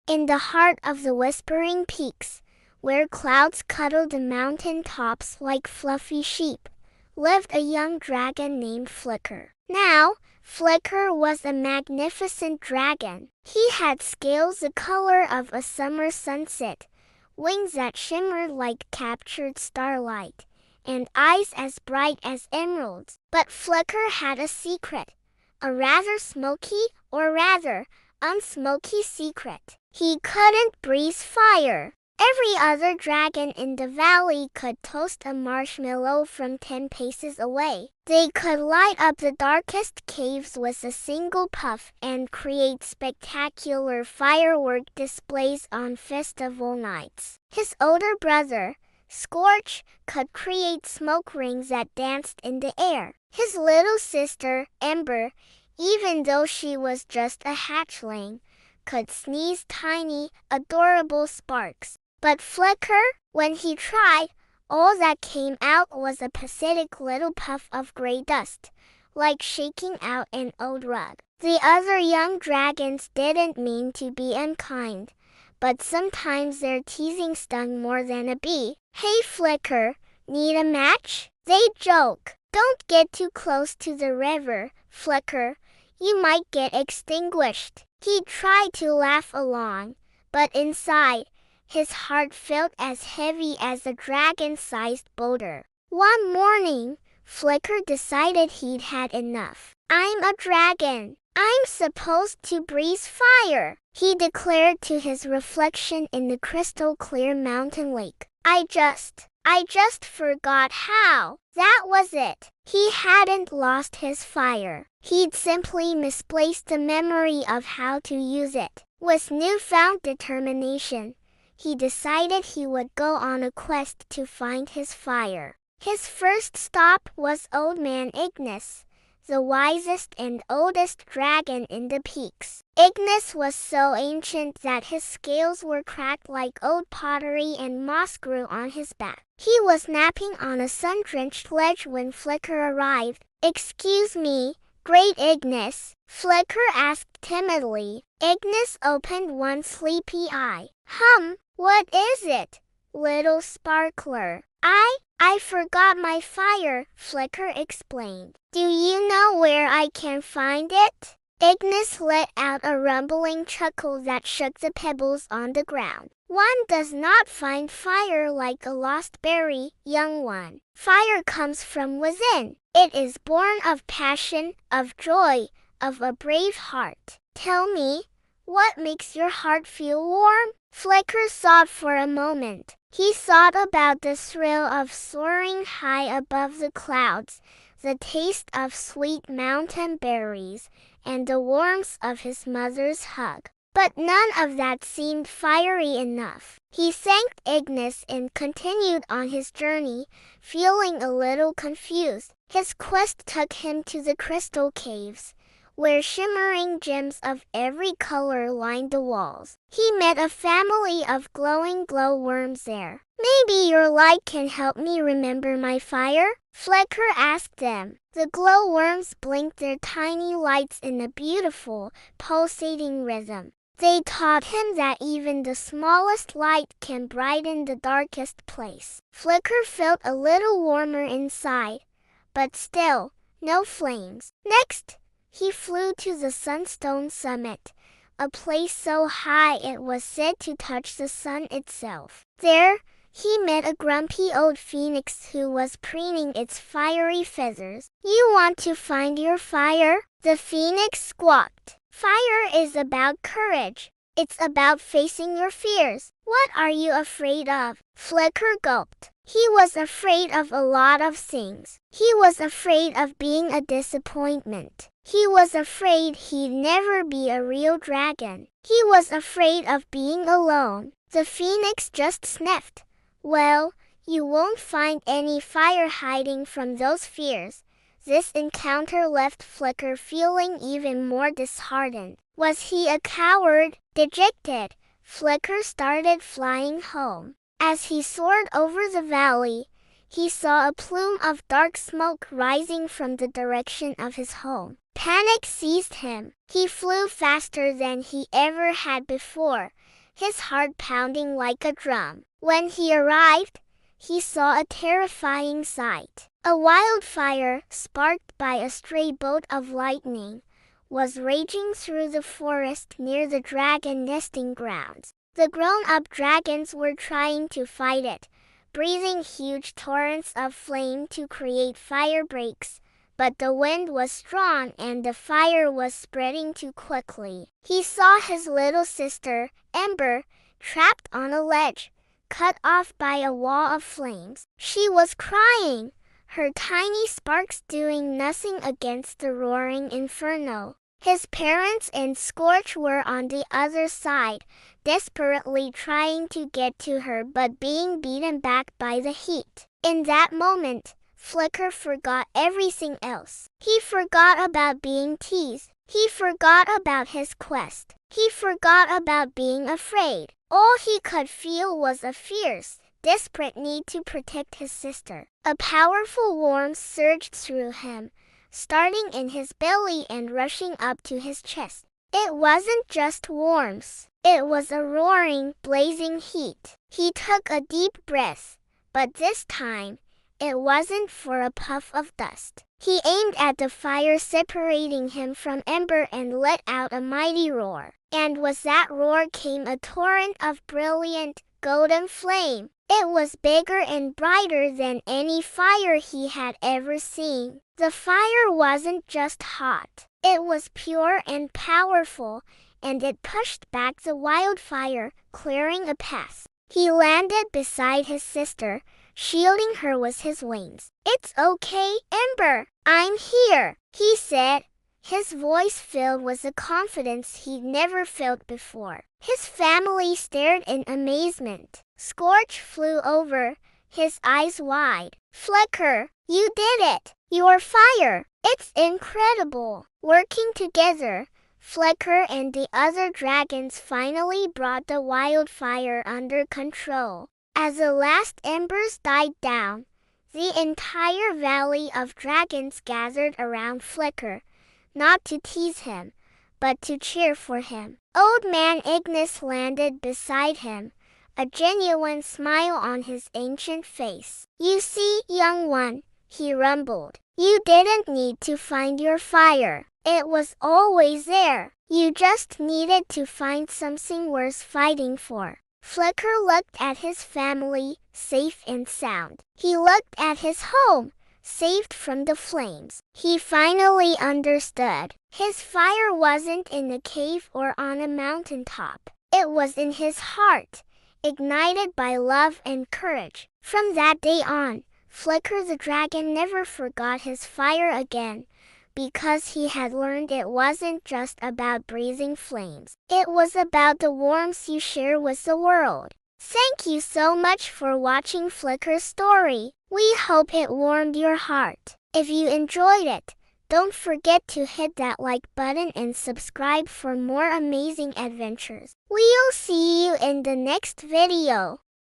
In the heart of the whispering peaks, where clouds cuddled the mountain tops like fluffy sheep, lived a young dragon named Flicker. Now, Flicker was a magnificent dragon. He had scales the color of a summer sunset, wings that shimmered like captured starlight, and eyes as bright as emeralds. But Flicker had a secret, a rather smoky, or rather, un-smoky secret. He couldn't breathe fire. Every other dragon in the valley could toast a marshmallow from 10 paces away. They could light up the darkest caves with a single puff and create spectacular firework displays on festival nights. His older brother, Scorch, could create smoke rings that danced in the air. His little sister, Ember, even though she was just a hatchling, could sneeze tiny, adorable sparks. But Flicker, when he tried, all that came out was a pathetic little puff of gray dust, like shaking out an old rug. The other young dragons didn't mean to be unkind, but sometimes their teasing stung more than a bee. "Hey Flicker, need a match?" they'd joke. "Don't get too close to the river, Flicker. You might get extinguished." He tried to laugh along, but inside, his heart felt as heavy as a dragon-sized boulder. One morning, Flicker decided he'd had enough. "I'm a dragon. I'm supposed to breathe fire," he declared to his reflection in the crystal-clear mountain lake. I just forgot how." That was it. He hadn't lost his fire. He'd simply misplaced the memory of how to use it. With newfound determination, he decided he would go on a quest to find his fire. His first stop was Old Man Ignis, the wisest and oldest dragon in the peaks. Ignis was so ancient that his scales were cracked like old pottery and moss grew on his back. He was napping on a sun-drenched ledge when Flicker arrived. "Excuse me, Great Ignis?" Flicker asked timidly. Ignis opened one sleepy eye. What is it, little sparkler?" I forgot my fire," Flicker explained. "Do you know where I can find it?" Ignis let out a rumbling chuckle that shook the pebbles on the ground. "One does not find fire like a lost berry, young one. Fire comes from within. It is born of passion, of joy, of a brave heart. Tell me, what makes your heart feel warm?" Flicker thought for a moment. He thought about the thrill of soaring high above the clouds, the taste of sweet mountain berries, and the warmth of his mother's hug. But none of that seemed fiery enough. He thanked Ignis and continued on his journey, feeling a little confused. His quest took him to the crystal caves, where shimmering gems of every color lined the walls. He met a family of glowing glowworms there. "Maybe your light can help me remember my fire?" Flicker asked them. The glowworms blinked their tiny lights in a beautiful, pulsating rhythm. They taught him that even the smallest light can brighten the darkest place. Flicker felt a little warmer inside, but still, no flames. Next, he flew to the Sunstone Summit, a place so high it was said to touch the sun itself. There, he met a grumpy old phoenix who was preening its fiery feathers. "You want to find your fire?" the phoenix squawked. "Fire is about courage. It's about facing your fears. What are you afraid of?" Flicker gulped. He was afraid of a lot of things. He was afraid of being a disappointment. He was afraid he'd never be a real dragon. He was afraid of being alone. The phoenix just sniffed. "Well, you won't find any fire hiding from those fears." This encounter left Flicker feeling even more disheartened. Was he a coward? Dejected, Flicker started flying home. As he soared over the valley, he saw a plume of dark smoke rising from the direction of his home. Panic seized him. He flew faster than he ever had before, his heart pounding like a drum. When he arrived, he saw a terrifying sight. A wildfire, sparked by a stray bolt of lightning, was raging through the forest near the dragon nesting grounds. The grown-up dragons were trying to fight it, breathing huge torrents of flame to create fire breaks, but the wind was strong and the fire was spreading too quickly. He saw his little sister, Ember, trapped on a ledge, cut off by a wall of flames. She was crying, her tiny sparks doing nothing against the roaring inferno. His parents and Scorch were on the other side, desperately trying to get to her but being beaten back by the heat. In that moment, Flicker forgot everything else. He forgot about being teased. He forgot about his quest. He forgot about being afraid. All he could feel was a fierce, desperate need to protect his sister. A powerful warmth surged through him, starting in his belly and rushing up to his chest. It wasn't just warmth. It was a roaring, blazing heat. He took a deep breath, but this time, it wasn't for a puff of dust. He aimed at the fire separating him from Ember and let out a mighty roar. And with that roar came a torrent of brilliant, golden flame. It was bigger and brighter than any fire he had ever seen. The fire wasn't just hot. It was pure and powerful, and it pushed back the wildfire, clearing a path. He landed beside his sister, shielding her with his wings. "It's okay, Ember. I'm here," he said, his voice filled with a confidence he'd never felt before. His family stared in amazement. Scorch flew over, his eyes wide. "Flicker, you did it! You're fire! It's incredible!" Working together, Flicker and the other dragons finally brought the wildfire under control. As the last embers died down, the entire valley of dragons gathered around Flicker, not to tease him, but to cheer for him. Old Man Ignis landed beside him, a genuine smile on his ancient face. "You see, young one," he rumbled, "you didn't need to find your fire. It was always there. You just needed to find something worth fighting for." Flicker looked at his family, safe and sound. He looked at his home, saved from the flames. He finally understood. His fire wasn't in a cave or on a mountaintop. It was in his heart, ignited by love and courage. From that day on, Flicker the dragon never forgot his fire again, because he had learned it wasn't just about breathing flames. It was about the warmth you share with the world. Thank you so much for watching Flicker's story. We hope it warmed your heart. If you enjoyed it, don't forget to hit that like button and subscribe for more amazing adventures. We'll see you in the next video.